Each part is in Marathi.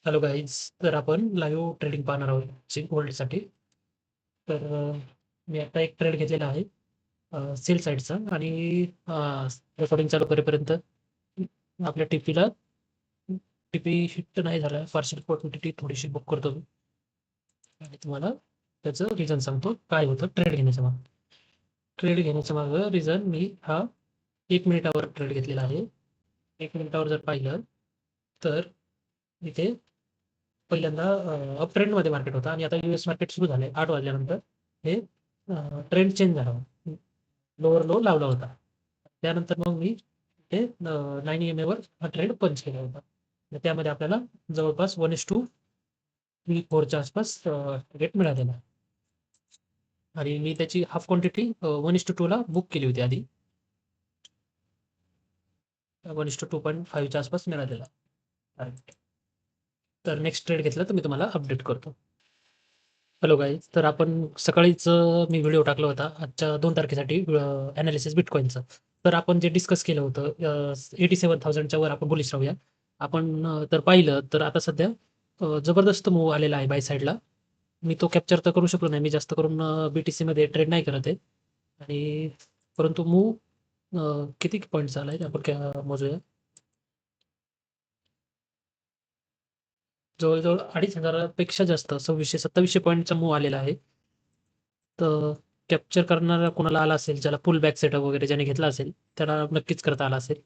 Hello guys. तर आपण लाईव्ह ट्रेडिंग पाहणार आहोत गोल्डसाठी. तर मी आता एक ट्रेड घेतलेला आहे सेल साईडचा आणि रेकॉर्डिंग चालू करेपर्यंत आपल्या टीपी हिट नाही झाला. पार्शल क्वांटिटी थोडीशी बुक करतो मी आणि तुम्हाला त्याचं रिझन सांगतो काय होतं ट्रेड घेण्याच्या मागं रिझन. मी हा 1 मिनिटावर ट्रेड घेतलेला आहे. 1 मिनिटावर जर पाहिलं तर इथे पहिल्यांदा अप ट्रेंडमध्ये मार्केट होता आणि आता US मार्केट सुरू झालंय 8 वाजल्यानंतर. हे ट्रेंड चेंज झाला. लोअर लो लावला होता. त्यानंतर मग मी ते 9 EMA वर हा ट्रेड पंच केला होता. आणि त्यामध्ये आपल्याला जवळपास 1:3-4च्या आसपास रेट मिळालेला. आणि मी त्याची हाफ क्वांटिटी 1:2 ला बुक केली होती आधी. 1:2.5च्या आसपास मिळालेला. तर नेक्स्ट ट्रेड घेतला तर मी तुम्हाला अपडेट करतो. Hello guys. तर आपण सकाळीच मी व्हिडिओ टाकला होता आजच्या 2 तारखेसाठी ॲनालिसिस बिटकॉईनचं. तर आपण जे डिस्कस केलं होतं 87,000च्या वर आपण बुलिश राहूया. आपण तर पाहिलं तर आता सध्या जबरदस्त मूव्ह आलेला आहे बाय साईडला. मी तो कॅप्चर तर करू शकलो नाही. मी जास्त करून BTCमध्ये ट्रेड नाही करत आहे. आणि परंतु मूव्ह किती पॉईंट्स आला आहे आपण मोजूया. जवळ-जवळ 2,500पेक्षा जास्त 2600-2700 पॉईंटचा मूव्ह आलेला आहे. तर कॅप्चर करणारा कोणाला आला असेल, ज्याला पुल बॅक सेटअप वगैरे ज्याने घेतला असेल, त्याला नक्कीच करता आला असेल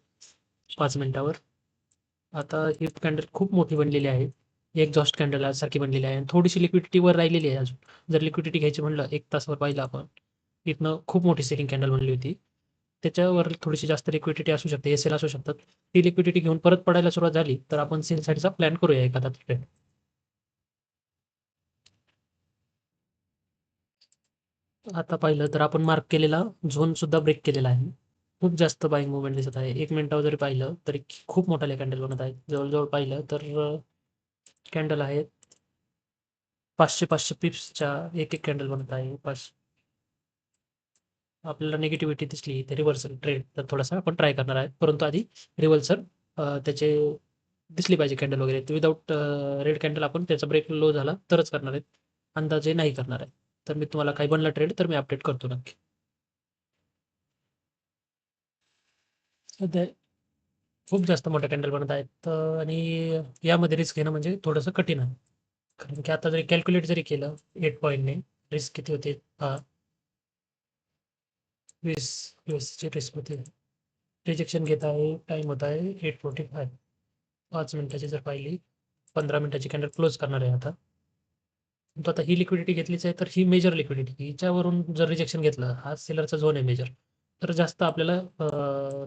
5 मिनिटावर. आता ही कॅन्डल खूप मोठी बनलेली आहे. एक्झॉस्ट कॅन्डल सारखी बनलेली आहे आणि थोडीशी लिक्विडिटी वर राहिलेली आहे अजून. जर लिक्विडिटी घ्यायची म्हणलं 1 तासवर पाहिलं आपण, इथनं खूप मोठी सेलिंग कॅन्डल बनली होती. त्याच्यावर थोडीशी जास्त लिक्विडिटी असू शकते, एस-एल असू शकतात. ती लिक्विडिटी घेऊन परत पडायला सुरुवात झाली, तर आपण सेल साईडचा प्लॅन करूया एखादा ट्रेड. आता पाहिलं तर आपण मार्क केलेला झोन सुद्धा ब्रेक केलेला आहे. खूप जास्त बाईंग मूव्हमेंट दिसत आहे. 1 मिनिटावर जरी पाहिलं तरी खूप मोठाले कॅन्डल बनत आहेत. जवळ-जवळ पाहिलं तर कॅन्डल आहेत 500-500 पिप्सच्या एक कॅन्डल बनत आहे. आपल्याला निगेटिव्हिटी दिसली ते रिव्हर्सल ट्रेड तर थोडासा आपण ट्राय करणार आहे. परंतु आधी रिव्हर्सल त्याचे दिसली पाहिजे कॅन्डल वगैरे. विदाऊट रेड कॅन्डल आपण त्याचा ब्रेक लो झाला तरच करणार आहेत. अंदाजे नाही करणार आहे. तर मी तुम्हाला काही बनला ट्रेड तर मी अपडेट करतो नक्की. सध्या खूप जास्त मोठ्या कॅन्डल बनत आहेत आणि यामध्ये रिस्क घेणं म्हणजे थोडंसं कठीण आहे. कारण की आता जरी कॅल्क्युलेट जरी केलं 8 पॉईंटने रिस्क किती होते? 20 USDची रिस्क होते. रिजेक्शन घेत आहे. टाईम होत आहे 8:45. 5 मिनिटाची जर पाहिली 15 मिनिटाची कॅन्डल क्लोज करणार आहे आता. तो आता ही लिक्विडिटी घेतलीच आहे तर ही मेजर लिक्विडिटी. हिच्यावरून जर रिजेक्शन घेतलं, हा सेलरचा झोन आहे मेजर, तर जास्त आपल्याला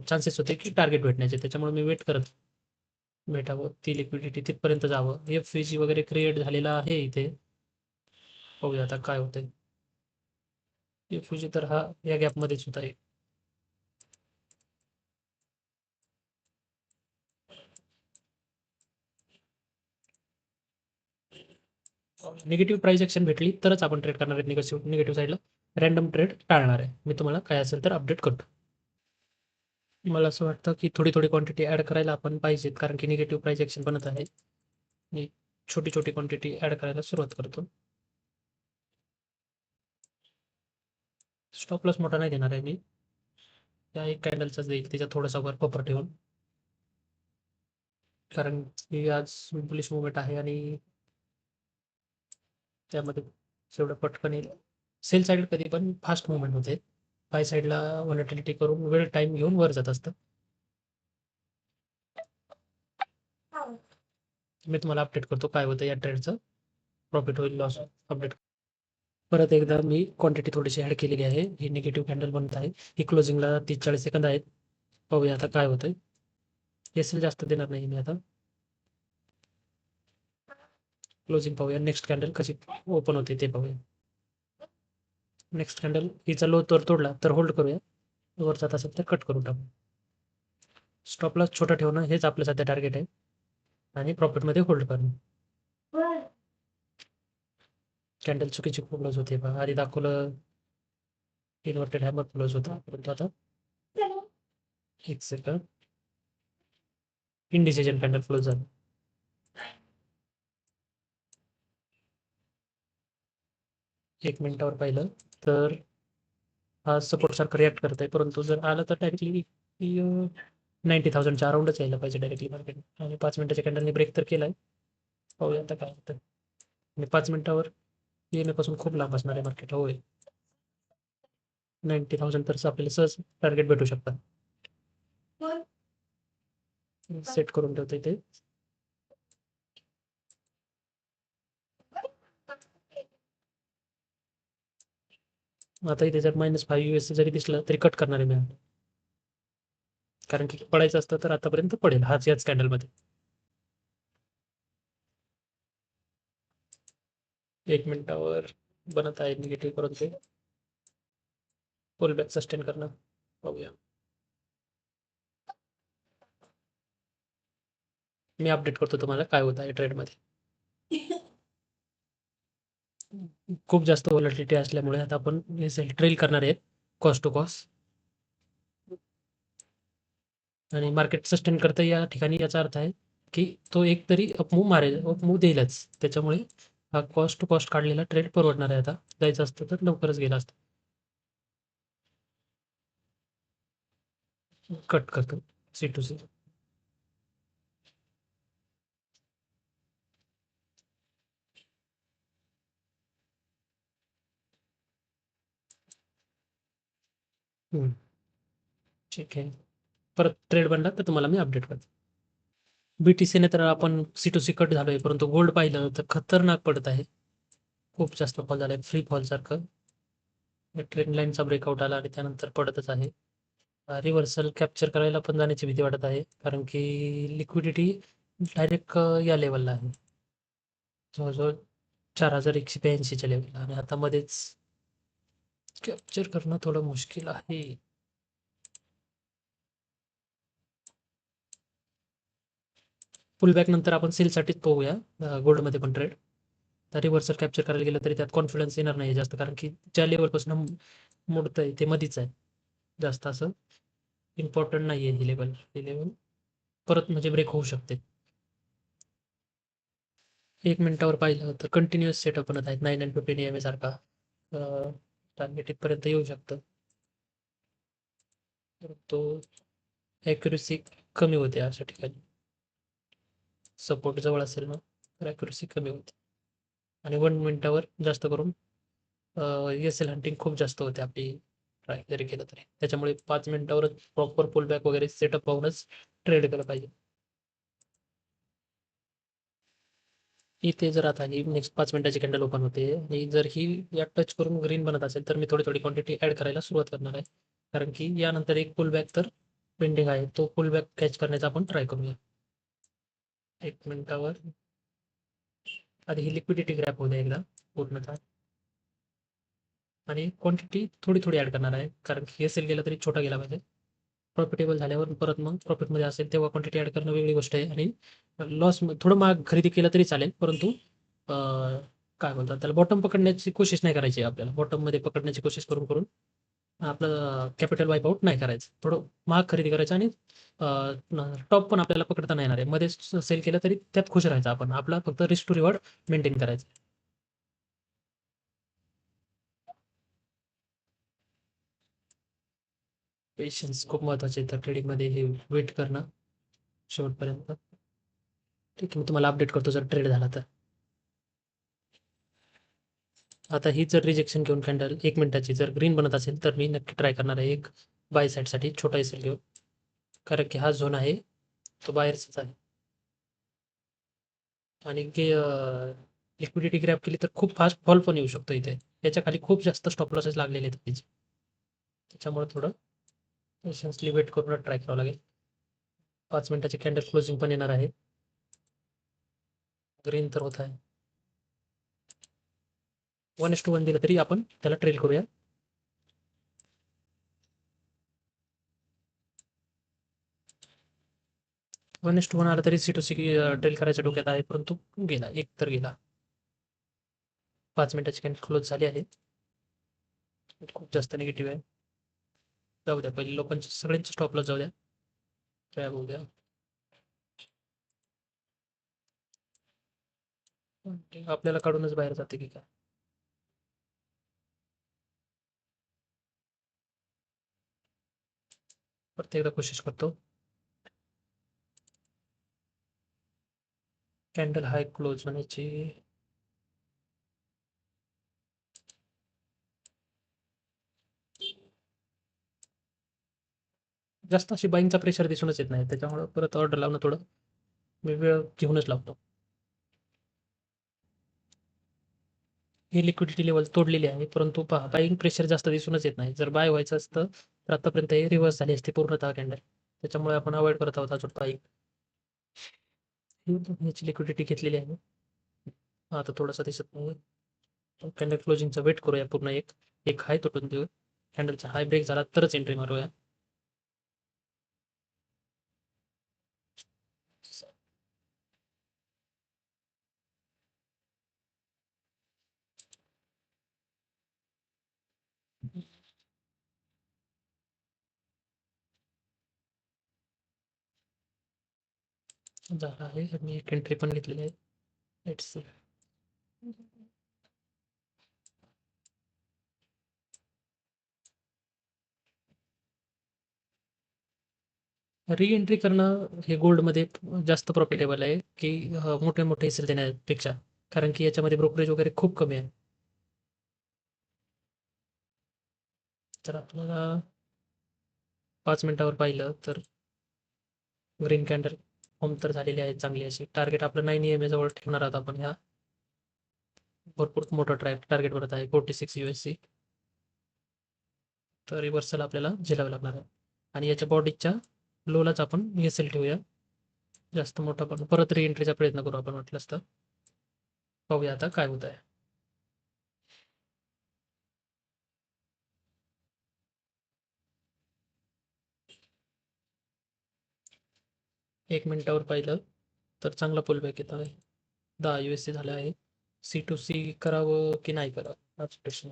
चान्सेस होते की टार्गेट भेटण्याचे. त्याच्यामुळे मी वेट करत भेटावं, ती लिक्विडिटी तिथपर्यंत जावं. FVG वगैरे क्रिएट झालेला आहे इथे. बघूया आता काय होतंय. FVG तर हा या गॅपमध्येच होत आहे. निगेटिव्ह प्राइस ॲक्शन भेटली तरच आपण ट्रेड करणार आहे. निगेटिव्ह साईडला रँडम ट्रेड टाळणार आहे. मी तुम्हाला काय असेल तर अपडेट करतो. मला असं वाटतं की थोडी-थोडी क्वांटिटी ॲड करायला आपण पाहिजेत, कारण की निगेटिव्ह प्राइस ॲक्शन बनत आहे. मी छोटी-छोटी क्वांटिटी ॲड करायला सुरुवात करतो. स्टॉप लॉस मोठा नाही देणार आहे मी. त्या एक कॅन्डलचाच देईल, त्याच्यात थोडासा वर बफर ठेवून. कारण की आज बुलिश मूव्हमेंट आहे आणि त्यामध्ये जेवढं पटकन येईल. सेल साईड कधी पण फास्ट मूव्हमेंट होते. बाय साईडला व्हॉलॅटिलिटी करून वेळ टाईम घेऊन वर जात असतं. मी तुम्हाला अपडेट करतो काय होतं या ट्रेडचं. प्रॉफिट होईल, लॉस अपडेट. परत एकदा मी क्वांटिटी थोडीशी ॲड केलेली आहे. ही निगेटिव्ह कॅन्डल बनत आहे. ही क्लोजिंगला 30-40 सेकंद आहेत. पाहूया आता काय होतंय. एस-एल जास्त देणार नाही मी आता. क्लोजिंग पाहूया. नेक्स्ट कॅन्डल कशी ओपन होते ते पाहूया. नेक्स्ट कॅन्डल हिचा लो तर तोडला तर होल्ड करूया. वर जात असेल तर कट करून टाकू. स्टॉप लॉस छोटा ठेवणं हेच आपलं सध्या टार्गेट आहे आणि प्रॉफिटमध्ये होल्ड करणं. कॅन्डल चुकीची क्लोज होते पहा. आधी दाखवलं इन्व्हर्टेड हॅमर क्लोज होता, परंतु आता एक सेकंड, इनडिसिजन कॅन्डल क्लोज झालं. 1 मिनिटावर पाहिलं तर हा सपोर्ट सारखं रिॲक्ट करत आहे. परंतु जर आलं तर डायरेक्टली 90,000च्या अराउंडच यायला पाहिजे डायरेक्टली मार्केट. आणि 5 मिनिटाच्या कॅन्डलने ब्रेक तर केलाय. पाहूया आता काय होतं. आणि 5 मिनिटावर येण्यापासून खूप लांब असणार आहे मार्केट. होय. 90,000 तर आपल्याला सहज टार्गेट भेटू शकतात. सेट करून ठेवतो इथे. आता इथे जर -5 US जरी दिसलं तरी कट करणार आहे मी. कारण की पडायचं असतं तर आतापर्यंत पडेल याच कॅन्डलमध्ये. 1 मिनिटावर बनत आहे निगेटिव्ह, परंतु पुल बॅक सस्टेन करणं पाहूया. मी अपडेट करतो तुम्हाला काय होत आहे ट्रेडमध्ये. खूप जास्त व्हॉलॅटिलिटी असल्यामुळे आता आपण ट्रेल करणार आहेत कॉस्ट टू कॉस्ट. आणि मार्केट सस्टेन करतं या ठिकाणी याचा अर्थ आहे की तो एक तरी अपमूव्ह मारेल, अपमूव्ह देईलच. त्याच्यामुळे हा कॉस्ट टू कॉस्ट काढलेला ट्रेड परवडणार आहे. आता जायचं असतं तर लवकरच गेला असतं. कट करतो सी टू सी. ठीक आहे. परत ट्रेड बनला तर तुम्हाला मी अपडेट करतो. BTCने तर आपण सी टू सी कट झालोय, परंतु गोल्ड पाहिलं तर खतरनाक पडत आहे. खूप जास्त फॉल झालाय, फ्री फॉल सारखं. ट्रेंड लाईनचा ब्रेकआउट आला आणि त्यानंतर पडतच आहे. रिव्हर्सल कॅप्चर करायला पण जाण्याची भीती वाटत आहे, कारण की लिक्विडिटी डायरेक्ट या लेवलला आहे, जवळजवळ 4,182च्या लेवलला. आणि आता मध्येच कॅप्चर करणं थोडं मुश्किल आहे. पुलबॅक नंतर आपण सेलसाठीच पाहूया गोल्डमध्ये पण ट्रेड. तर रिव्हर्सल कॅप्चर करायला गेलं तरी त्यात कॉन्फिडन्स येणार नाही जास्त, कारण की ज्या लेवलपासून मोडतंय ते मधीच आहे. जास्त असं इम्पॉर्टंट नाही आहे ही लेवल. ही लेवल परत म्हणजे ब्रेक होऊ शकते. 1 मिनिटावर पाहिलं तर कंटिन्युअस सेटअप बनत आहेत 9 and 15 EMA सारखा. टार्गेट इथपर्यंत येऊ शकतं. तो ॲक्युरसी कमी होते अशा ठिकाणी. सपोर्ट जवळ असेल ना तर ॲक्युरसी कमी होते. आणि 1 मिनिटावर जास्त करून एल हंटिंग खूप जास्त होते आपली, ट्राय जरी केलं तरी. त्याच्यामुळे 5 मिनिटावरच प्रॉपर पुल बॅक वगैरे सेटअप पाहूनच ट्रेड केलं पाहिजे. इथे जर आता ही नेक्स्ट 5 मिनिटाची कॅन्डल ओपन होते आणि जर ही या टच करून ग्रीन बनत असेल तर मी थोडी क्वांटिटी ॲड करायला सुरुवात करणार आहे. कारण की यानंतर एक पुल बॅक तर पेंडिंग आहे. तो पुल बॅक कॅच करण्याचा आपण ट्राय करूया. 1 मिनिटावर आधी ही लिक्विडिटी ग्रॅप होऊ द्या एकदा पूर्णतः. आणि क्वांटिटी थोडी ॲड करणार आहे, कारण की एल गेला तरी छोटा गेला पाहिजे. प्रॉफिटेबल झाल्यावर परत मग प्रॉफिटमध्ये असेल तेव्हा क्वांटिटी ॲड करणं वेगळी गोष्ट आहे. आणि लॉस थोडं महाग खरेदी केलं तरी चालेल, परंतु काय म्हणतात त्याला, बॉटम पकडण्याची कोशिश नाही करायची आपल्याला. बॉटममध्ये पकडण्याची कोशिश करून करून आपलं कॅपिटल वाईप आउट नाही करायचं. थोडं महाग खरेदी करायचं आणि टॉप पण आपल्याला पकडता नाही येणार आहे. मध्ये सेल केलं तरी त्यात खुश राहायचं आपण. आपला फक्त रिस्क टू रिवॉर्ड मेंटेन करायचं. पेशन्स खूप महत्त्वाचे आहे तर ट्रेडिंगमध्ये, हे वेट करणं शेवटपर्यंत. ठीक आहे, मी तुम्हाला अपडेट करतो जर ट्रेड झाला तर. आता ही जर रिजेक्शन घेऊन कॅन्डल 1 मिनिटाची जर ग्रीन बनत असेल तर मी नक्की ट्राय करणार आहे एक बाय साईडसाठी छोटा एल घेऊन, कारण की हा झोन आहे तो बाहेरचाच आहे. आणि लिक्विडिटी ग्रॅब केली तर खूप फास्ट फॉल पण येऊ शकतो इथे. याच्या खाली खूप जास्त स्टॉप लॉसेस लागलेले आहेत त्याचे. त्याच्यामुळे थोडं पेशन्सली वेट करून ट्राय करावं लागेल. 5 मिनिटाची कॅन्डल क्लोजिंग पण येणार आहे. ग्रीन तर होत आहे. 1:1 दिलं तरी आपण त्याला ट्रेल करूया. 1:1 आला तरी C2C ट्रेल करायच्या डोक्यात आहे, परंतु गेला, एक तर गेला. 5 मिनिटाची कॅन्डल क्लोज झाली आहे. खूप जास्त निगेटिव्ह आहे. जाऊ द्या, पहिले लोकांचे सगळ्यांचे स्टॉप लॉस जाऊ द्या. काय होऊ द्या. आपल्याला काढूनच बाहेर जाते की काय. परत एकदा कोशिश करतो. कॅन्डल हाय क्लोज होण्याची. जास्त अशी बाईंगचा प्रेशर दिसूनच येत नाही, त्याच्यामुळे परत ऑर्डर लावणं थोडं मी वेळ घेऊनच लावतो. ही लिक्विडिटी लेवल तोडलेली आहे, परंतु पहा बाईंग प्रेशर जास्त दिसूनच येत नाही. जर बाय व्हायचं असतं तर आतापर्यंत हे रिव्हर्स झाली असते पूर्णतः कॅन्डल, त्याच्यामुळे आपण अवॉइड करत आहोत अजून बाईंग. याची लिक्विडिटी घेतलेली आहे. आता थोडासा दिसत नाही. कॅन्डल क्लोजिंगचा वेट करूया पूर्ण एक हाय तुटून देऊ. कॅन्डलचा हाय ब्रेक झाला तरच एंट्री मारूया. झाला आहे. मी एक एंट्री पण घेतलेली आहे. Let's see. री एंट्री करणं हे गोल्डमध्ये जास्त प्रॉफिटेबल आहे की मोठे मोठे सेल देण्यापेक्षा, कारण की याच्यामध्ये ब्रोकरेज वगैरे खूप कमी आहे. तर आपल्याला 5 मिनिटावर पाहिलं तर ग्रीन कॅन्डल फॉर्म तर झालेली आहे चांगली अशी. टार्गेट आपलं 9 EMA जवळ ठेवणार आहोत आपण. ह्या भरपूर मोठं टार्गेट बनत आहे 46 USC. तर रिव्हर्सल आपल्याला झेलावं लागणार आहे आणि याच्या बॉडीच्या लोलाच आपण एसएल ठेवूया जास्त मोठा, पण परत री एंट्रीचा प्रयत्न करू आपण वाटलंच तर. पाहूया आता काय होत आहे. एक मिनिटावर पाहिलं तर चांगला पुल बॅक येत आहे. 10 USC झालं आहे. C2C करावं की नाही करावं हाच प्रश्न.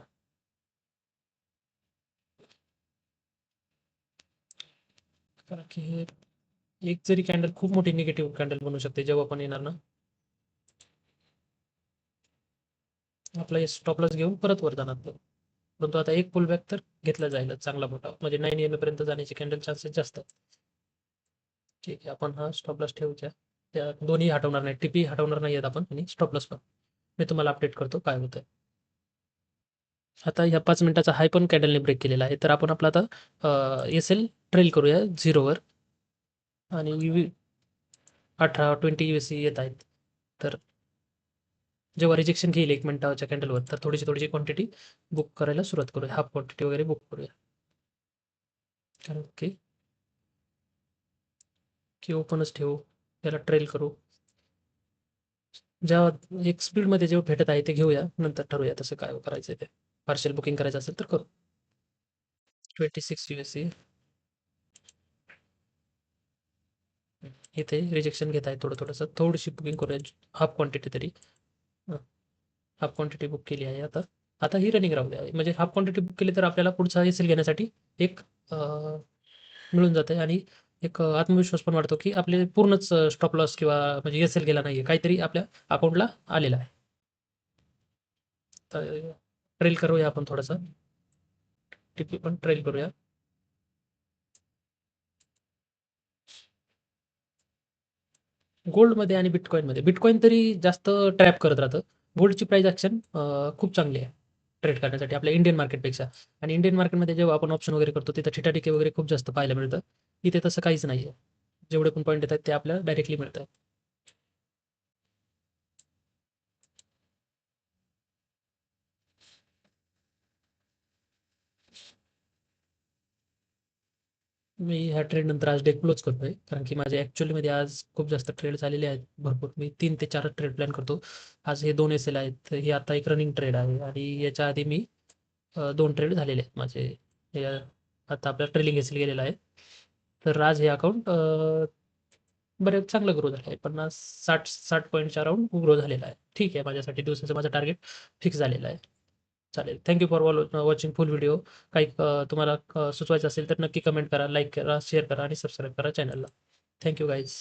कारण की हे एक जरी कॅन्डल खूप मोठी निगेटिव्ह कॅन्डल बनू शकते जेव्हा पण येणार ना. आपला स्टॉप लॉस घेऊन परत वर जाणार तो. परंतु आता एक पुल बॅक तर घेतला जाईल चांगला मोठा, म्हणजे 9 EMA पर्यंत जाण्याची कॅन्डल चान्सेस जास्त. ठीक आहे, आपण हा स्टॉप लॉस ठेवूया. त्या दोन्ही हटवणार नाही, टीपी हटवणार नाही आहेत आपण आणि स्टॉप लॉस पण. मी तुम्हाला अपडेट करतो काय होतंय. आता ह्या 5 मिनिटाचा हाय पण कॅन्डलने ब्रेक केलेला आहे. तर आपण आपला आता एसएल ट्रेल करूया 0वर आणि 18-20 USC येत आहेत. तर जेव्हा रिजेक्शन घेईल 1 मिनिटाच्या कॅन्डलवर तर थोडीशी क्वांटिटी बुक करायला सुरुवात करूया. हाफ क्वांटिटी वगैरे बुक करूया. कारण की ओपनच ठेवू, त्याला ट्रेल करू. जेव्हा एक स्पीडमध्ये जेव्हा भेटत आहे ते घेऊया, नंतर ठरवूया तसं काय करायचं ते. पार्शियल बुकिंग करायचं असेल तर करू. 26 USC इथे रिजेक्शन घेत आहे थोडंसं. थोडीशी बुकिंग करूया, हाफ क्वांटिटी तरी. हाफ क्वांटिटी बुक केली आहे आता. आता ही रनिंग राहू द्या. म्हणजे हाफ क्वांटिटी बुक केली तर आपल्याला पुढचा एसएल घेण्यासाठी एक मिळून जाते आणि एक आत्मविश्वास पण वाटतो की आपले पूर्णच स्टॉप लॉस किंवा म्हणजे एसएल गेला नाहीये, काहीतरी आपल्या अकाउंटला आलेला आहे. तर ट्रेल करूया आपण थोडंसं. टीपी पण ट्रेल करूया. गोल्डमध्ये आणि बिटकॉईनमध्ये. बिटकॉईन तरी जास्त ट्रॅप करत राहतं. गोल्डची प्राइस ॲक्शन खूप चांगली आहे ट्रेड करण्यासाठी आपल्या इंडियन मार्केटपेक्षा. आणि इंडियन मार्केटमध्ये जेव्हा आपण ऑप्शन वगैरे करतो तिथं ठिकाठिकी वगैरे खूप जास्त पाहायला मिळतं. इथे तसं काहीच नाही आहे. जेवढे पण पॉईंट येतात ते आपल्याला डायरेक्टली मिळतात. मी ह्या ट्रेडनंतर आज डे क्लोज करतोय, कारण की माझे ॲक्चुअलीमध्ये आज खूप जास्त ट्रेड झालेले आहेत भरपूर. मी 3 ते 4 ट्रेड प्लॅन करतो. आज हे 2 एसएल आहेत. हे आता एक रनिंग ट्रेड आहे आणि याच्या आधी मी 2 ट्रेड झालेले आहेत माझे. हे आता आपला ट्रेलिंग एसएल गेलेला आहे. तर आज हे अकाउंट बरेच चांगलं ग्रो झालं आहे. 50-60 पॉईंटच्या अराउंड ग्रो झालेला आहे. ठीक आहे, माझ्यासाठी दिवसाचं माझं टार्गेट फिक्स झालेलं आहे. चालेल. Thank you for watching full video. काही तुम्हाला सुचवायचं असेल तर नक्की कमेंट करा, लाईक करा, शेअर करा आणि सबस्क्राईब करा चॅनलला. Thank you guys.